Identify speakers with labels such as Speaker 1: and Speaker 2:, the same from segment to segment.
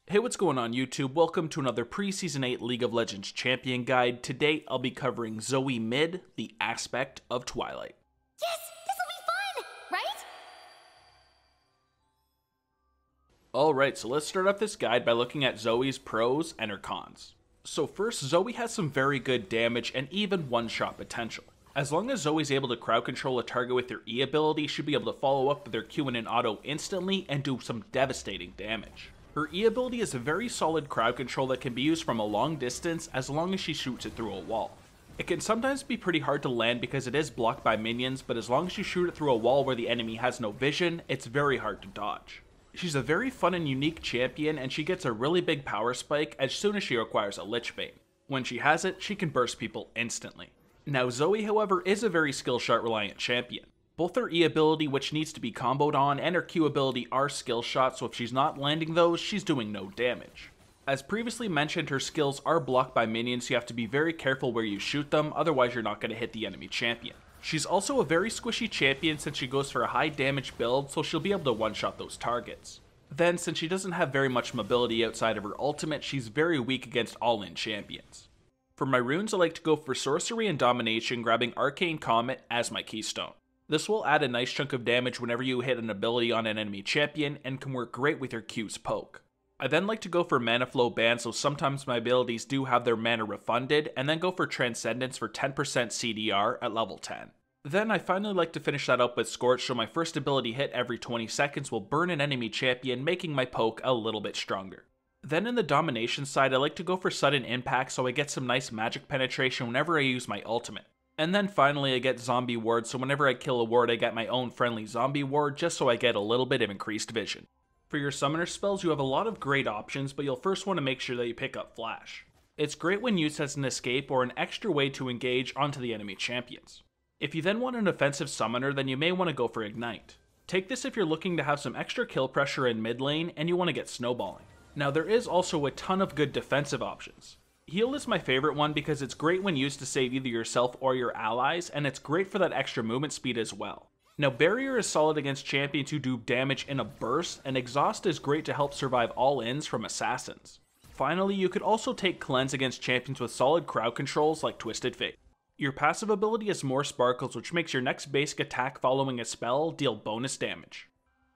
Speaker 1: Hey, what's going on YouTube? Welcome to another Preseason 8 League of Legends Champion Guide. Today, I'll be covering Zoe Mid, the aspect of Twilight.
Speaker 2: Yes! This will be fun! Right?
Speaker 1: Alright, so let's start off this guide by looking at Zoe's pros and her cons. So first, Zoe has some very good damage and even one-shot potential. As long as Zoe's able to crowd control a target with her E ability, she'll be able to follow up with her Q and an auto instantly and do some devastating damage. Her E ability is a very solid crowd control that can be used from a long distance as long as she shoots it through a wall. It can sometimes be pretty hard to land because it is blocked by minions, but as long as you shoot it through a wall where the enemy has no vision, it's very hard to dodge. She's a very fun and unique champion, and she gets a really big power spike as soon as she acquires a Lich Bane. When she has it, she can burst people instantly. Now Zoe, however, is a very skill shot reliant champion. Both her E ability, which needs to be comboed on, and her Q ability are skill shots, so if she's not landing those, she's doing no damage. As previously mentioned, her skills are blocked by minions, so you have to be very careful where you shoot them, otherwise you're not going to hit the enemy champion. She's also a very squishy champion since she goes for a high damage build, so she'll be able to one-shot those targets. Then, since she doesn't have very much mobility outside of her ultimate, she's very weak against all-in champions. For my runes, I like to go for Sorcery and Domination, grabbing Arcane Comet as my keystone. This will add a nice chunk of damage whenever you hit an ability on an enemy champion and can work great with your Q's poke. I then like to go for Mana Flow Ban, so sometimes my abilities do have their mana refunded, and then go for Transcendence for 10% CDR at level 10. Then I finally like to finish that up with Scorch, so my first ability hit every 20 seconds will burn an enemy champion, making my poke a little bit stronger. Then in the Domination side, I like to go for Sudden Impact so I get some nice magic penetration whenever I use my ultimate. And then finally I get Zombie Ward, so whenever I kill a ward I get my own friendly zombie ward just so I get a little bit of increased vision. For your summoner spells you have a lot of great options, but you'll first want to make sure that you pick up Flash. It's great when used as an escape or an extra way to engage onto the enemy champions. If you then want an offensive summoner, then you may want to go for Ignite. Take this if you're looking to have some extra kill pressure in mid lane and you want to get snowballing. Now there is also a ton of good defensive options. Heal is my favorite one because it's great when used to save either yourself or your allies, and it's great for that extra movement speed as well. Now Barrier is solid against champions who do damage in a burst, and Exhaust is great to help survive all-ins from assassins. Finally, you could also take Cleanse against champions with solid crowd controls like Twisted Fate. Your passive ability is More Sparkles, which makes your next basic attack following a spell deal bonus damage.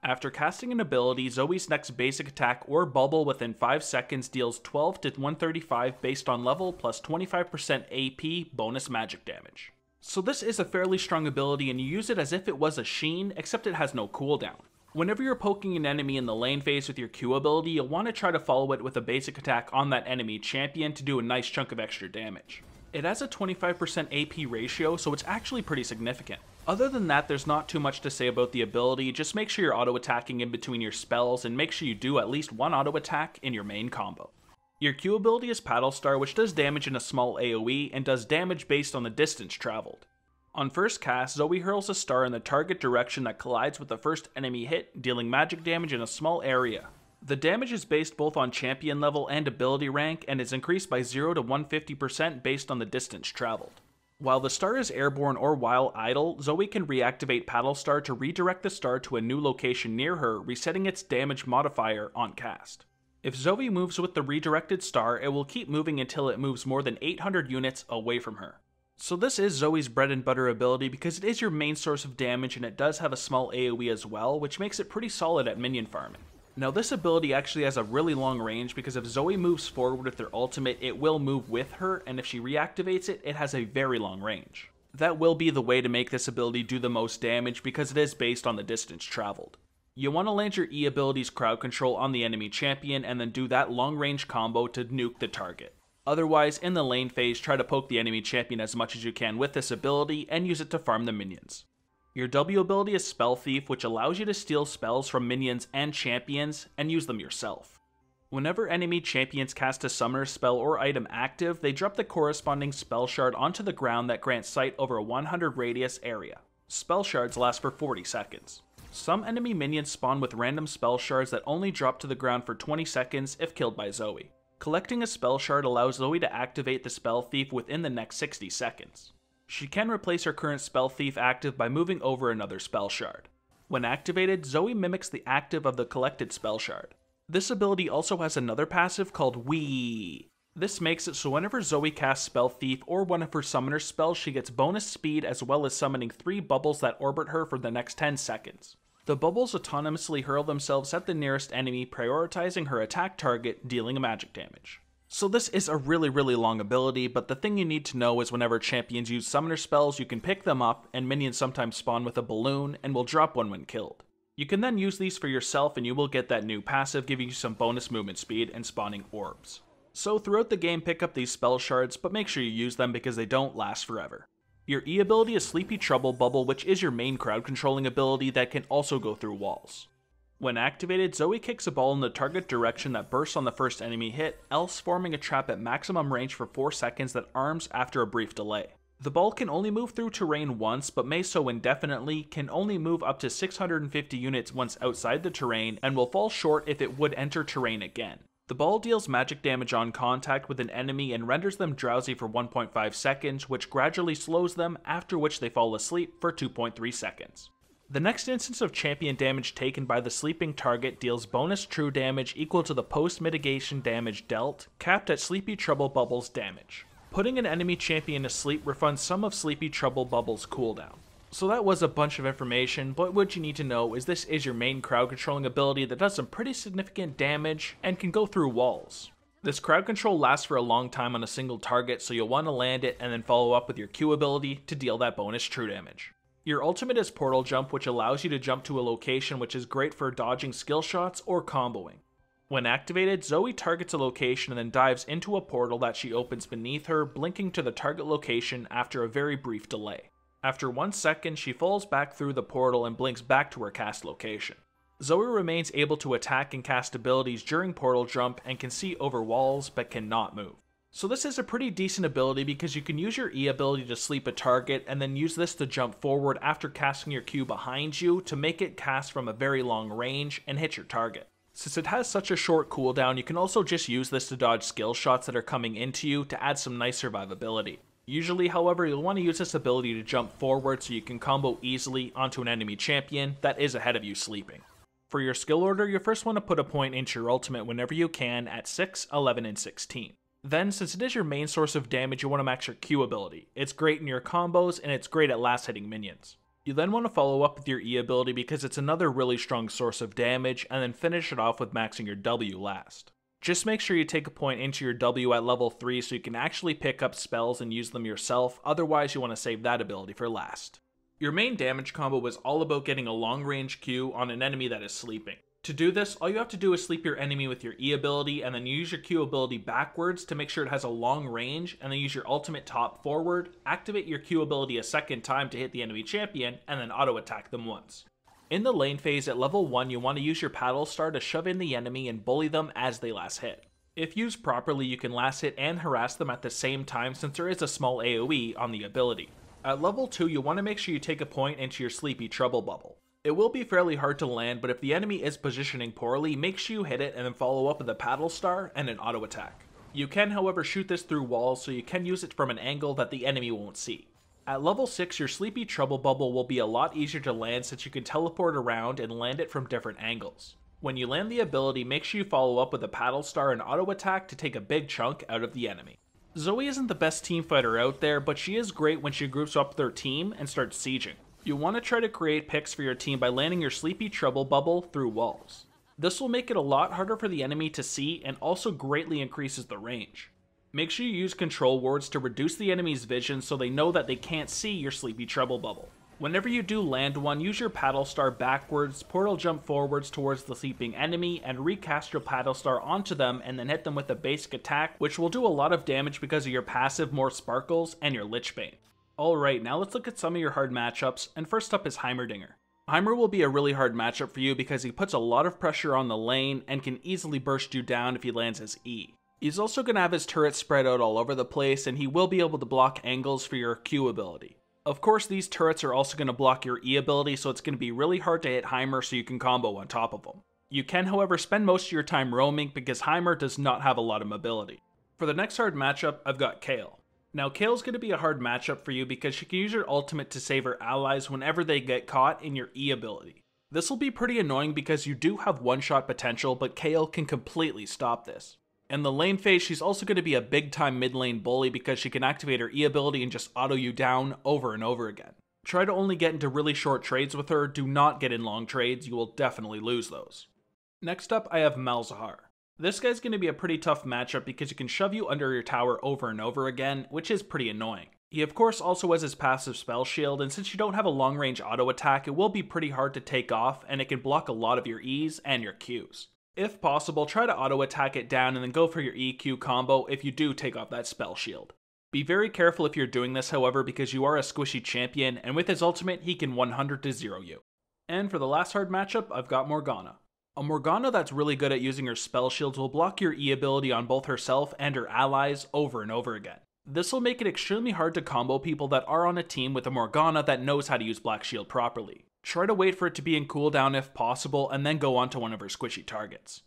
Speaker 1: After casting an ability, Zoe's next basic attack or bubble within 5 seconds deals 12 to 135 based on level plus 25% AP bonus magic damage. So this is a fairly strong ability and you use it as if it was a Sheen, except it has no cooldown. Whenever you're poking an enemy in the lane phase with your Q ability, you'll want to try to follow it with a basic attack on that enemy champion to do a nice chunk of extra damage. It has a 25% AP ratio, so it's actually pretty significant. Other than that, there's not too much to say about the ability, just make sure you're auto-attacking in between your spells and make sure you do at least one auto-attack in your main combo. Your Q ability is Paddle Star, which does damage in a small AoE and does damage based on the distance traveled. On first cast, Zoe hurls a star in the target direction that collides with the first enemy hit, dealing magic damage in a small area. The damage is based both on champion level and ability rank and is increased by 0 to 150% based on the distance traveled. While the star is airborne or while idle, Zoe can reactivate Paddle Star to redirect the star to a new location near her, resetting its damage modifier on cast. If Zoe moves with the redirected star, it will keep moving until it moves more than 800 units away from her. So this is Zoe's bread and butter ability because it is your main source of damage and it does have a small AoE as well, which makes it pretty solid at minion farming. Now this ability actually has a really long range because if Zoe moves forward with her ultimate, it will move with her, and if she reactivates it, it has a very long range. That will be the way to make this ability do the most damage because it is based on the distance traveled. You want to land your E ability's crowd control on the enemy champion and then do that long range combo to nuke the target. Otherwise, in the lane phase, try to poke the enemy champion as much as you can with this ability and use it to farm the minions. Your W ability is Spell Thief, which allows you to steal spells from minions and champions and use them yourself. Whenever enemy champions cast a summoner spell or item active, they drop the corresponding spell shard onto the ground that grants sight over a 100 radius area. Spell shards last for 40 seconds. Some enemy minions spawn with random spell shards that only drop to the ground for 20 seconds if killed by Zoe. Collecting a spell shard allows Zoe to activate the Spell Thief within the next 60 seconds. She can replace her current Spell Thief active by moving over another spell shard. When activated, Zoe mimics the active of the collected spell shard. This ability also has another passive called Wee. This makes it so whenever Zoe casts Spell Thief or one of her summoner spells, she gets bonus speed as well as summoning 3 bubbles that orbit her for the next 10 seconds. The bubbles autonomously hurl themselves at the nearest enemy, prioritizing her attack target, dealing magic damage. So this is a really long ability, but the thing you need to know is whenever champions use summoner spells, you can pick them up, and minions sometimes spawn with a balloon, and will drop one when killed. You can then use these for yourself and you will get that new passive giving you some bonus movement speed and spawning orbs. So throughout the game pick up these spell shards, but make sure you use them because they don't last forever. Your E ability is Sleepy Trouble Bubble, which is your main crowd controlling ability that can also go through walls. When activated, Zoe kicks a ball in the target direction that bursts on the first enemy hit, else forming a trap at maximum range for 4 seconds that arms after a brief delay. The ball can only move through terrain once, but may so indefinitely, can only move up to 650 units once outside the terrain, and will fall short if it would enter terrain again. The ball deals magic damage on contact with an enemy and renders them drowsy for 1.5 seconds, which gradually slows them, after which they fall asleep for 2.3 seconds. The next instance of champion damage taken by the sleeping target deals bonus true damage equal to the post-mitigation damage dealt, capped at Sleepy Trouble Bubble's damage. Putting an enemy champion asleep refunds some of Sleepy Trouble Bubble's cooldown. So that was a bunch of information, but what you need to know is this is your main crowd controlling ability that does some pretty significant damage and can go through walls. This crowd control lasts for a long time on a single target, so you'll want to land it and then follow up with your Q ability to deal that bonus true damage. Your ultimate is Portal Jump, which allows you to jump to a location, which is great for dodging skill shots or comboing. When activated, Zoe targets a location and then dives into a portal that she opens beneath her, blinking to the target location after a very brief delay. After 1 second, she falls back through the portal and blinks back to her cast location. Zoe remains able to attack and cast abilities during Portal Jump and can see over walls but cannot move. So this is a pretty decent ability because you can use your E ability to sleep a target and then use this to jump forward after casting your Q behind you to make it cast from a very long range and hit your target. Since it has such a short cooldown, you can also just use this to dodge skill shots that are coming into you to add some nice survivability. Usually, however, you'll want to use this ability to jump forward so you can combo easily onto an enemy champion that is ahead of you sleeping. For your skill order, you first want to put a point into your ultimate whenever you can at 6, 11, and 16. Then, since it is your main source of damage, you want to max your Q ability. It's great in your combos, and it's great at last hitting minions. You then want to follow up with your E ability because it's another really strong source of damage, and then finish it off with maxing your W last. Just make sure you take a point into your W at level 3 so you can actually pick up spells and use them yourself, otherwise you want to save that ability for last. Your main damage combo is all about getting a long range Q on an enemy that is sleeping. To do this, all you have to do is sleep your enemy with your E ability and then use your Q ability backwards to make sure it has a long range, and then use your ultimate top forward, activate your Q ability a second time to hit the enemy champion, and then auto attack them once. In the lane phase at level 1, you want to use your paddle star to shove in the enemy and bully them as they last hit. If used properly, you can last hit and harass them at the same time since there is a small AoE on the ability. At level 2, you want to make sure you take a point into your Sleepy Trouble Bubble. It will be fairly hard to land, but if the enemy is positioning poorly, make sure you hit it and then follow up with a paddle star and an auto attack. You can, however, shoot this through walls, so you can use it from an angle that the enemy won't see. At level 6, your Sleepy Trouble Bubble will be a lot easier to land since you can teleport around and land it from different angles. When you land the ability, make sure you follow up with a paddle star and auto attack to take a big chunk out of the enemy. Zoe isn't the best team fighter out there, but she is great when she groups up their team and starts sieging. You want to try to create picks for your team by landing your Sleepy Trouble Bubble through walls. This will make it a lot harder for the enemy to see and also greatly increases the range. Make sure you use control wards to reduce the enemy's vision so they know that they can't see your Sleepy Trouble Bubble. Whenever you do land one, use your paddle star backwards, portal jump forwards towards the sleeping enemy, and recast your paddle star onto them and then hit them with a basic attack, which will do a lot of damage because of your passive More Sparkles and your Lichbane. Alright, now let's look at some of your hard matchups, and first up is Heimerdinger. Heimer will be a really hard matchup for you because he puts a lot of pressure on the lane and can easily burst you down if he lands his E. He's also going to have his turrets spread out all over the place, and he will be able to block angles for your Q ability. Of course, these turrets are also going to block your E ability, so it's going to be really hard to hit Heimer so you can combo on top of him. You can, however, spend most of your time roaming because Heimer does not have a lot of mobility. For the next hard matchup, I've got Kayle. Now, Kayle's going to be a hard matchup for you because she can use her ultimate to save her allies whenever they get caught in your E ability. This will be pretty annoying because you do have one-shot potential, but Kayle can completely stop this. In the lane phase, she's also going to be a big-time mid-lane bully because she can activate her E ability and just auto you down over and over again. Try to only get into really short trades with her, do not get in long trades, you will definitely lose those. Next up, I have Malzahar. This guy's going to be a pretty tough matchup because he can shove you under your tower over and over again, which is pretty annoying. He of course also has his passive spell shield, and since you don't have a long range auto attack, it will be pretty hard to take off, and it can block a lot of your E's and your Q's. If possible, try to auto attack it down and then go for your EQ combo if you do take off that spell shield. Be very careful if you're doing this, however, because you are a squishy champion, and with his ultimate, he can 100-0 you. And for the last hard matchup, I've got Morgana. A Morgana that's really good at using her spell shields will block your E ability on both herself and her allies over and over again. This will make it extremely hard to combo people that are on a team with a Morgana that knows how to use Black Shield properly. Try to wait for it to be in cooldown if possible, and then go on to one of her squishy targets.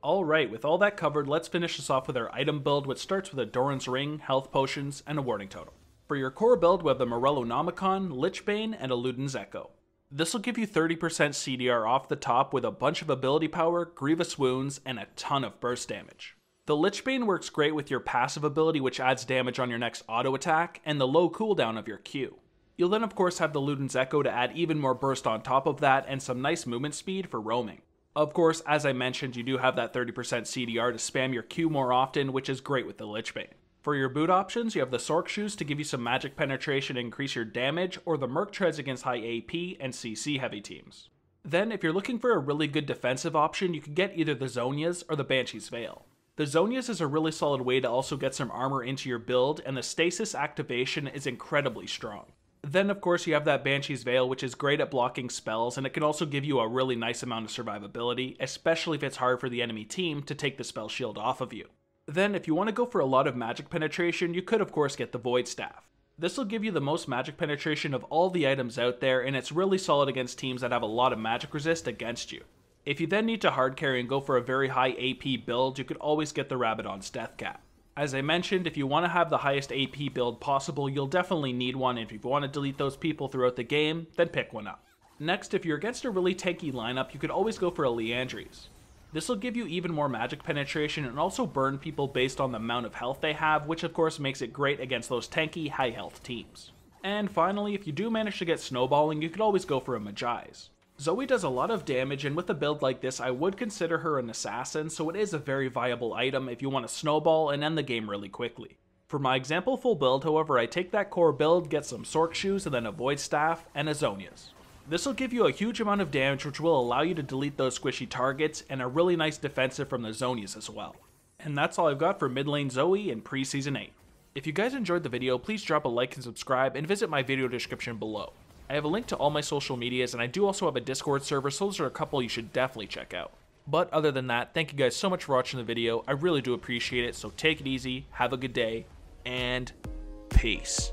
Speaker 1: Alright, with all that covered, let's finish this off with our item build, which starts with a Doran's Ring, health potions, and a warning totem. For your core build, we have the Morellonomicon, Lichbane, and a Luden's Echo. This will give you 30% CDR off the top with a bunch of ability power, grievous wounds, and a ton of burst damage. The Lichbane works great with your passive ability, which adds damage on your next auto attack, and the low cooldown of your Q. You'll then of course have the Luden's Echo to add even more burst on top of that, and some nice movement speed for roaming. Of course, as I mentioned, you do have that 30% CDR to spam your Q more often, which is great with the Lichbane. For your boot options, you have the Sork Shoes to give you some magic penetration and increase your damage, or the Merc Treads against high AP and CC heavy teams. Then, if you're looking for a really good defensive option, you can get either the Zhonya's or the Banshee's Veil. The Zhonya's is a really solid way to also get some armor into your build, and the stasis activation is incredibly strong. Then of course you have that Banshee's Veil, which is great at blocking spells, and it can also give you a really nice amount of survivability, especially if it's hard for the enemy team to take the spell shield off of you. Then if you want to go for a lot of magic penetration, you could of course get the Void Staff. This will give you the most magic penetration of all the items out there, and it's really solid against teams that have a lot of magic resist against you. If you then need to hard carry and go for a very high AP build, you could always get the Rabadon's Death Cap. As I mentioned, if you want to have the highest AP build possible, you'll definitely need one, and if you want to delete those people throughout the game, then pick one up. Next, if you're against a really tanky lineup, you could always go for a Liandry's. This will give you even more magic penetration and also burn people based on the amount of health they have, which of course makes it great against those tanky, high health teams. And finally, if you do manage to get snowballing, you could always go for a Magi's. Zoe does a lot of damage, and with a build like this, I would consider her an assassin, so it is a very viable item if you want to snowball and end the game really quickly. For my example full build, however, I take that core build, get some Sork Shoes, and then a Void Staff, and a Zhonya's. This will give you a huge amount of damage, which will allow you to delete those squishy targets, and a really nice defensive from the Zhonya's as well. And that's all I've got for mid lane Zoe in pre-season 8. If you guys enjoyed the video, please drop a like and subscribe, and visit my video description below. I have a link to all my social medias, and I do also have a Discord server, so those are a couple you should definitely check out. But other than that, thank you guys so much for watching the video. I really do appreciate it, so take it easy, have a good day, and peace.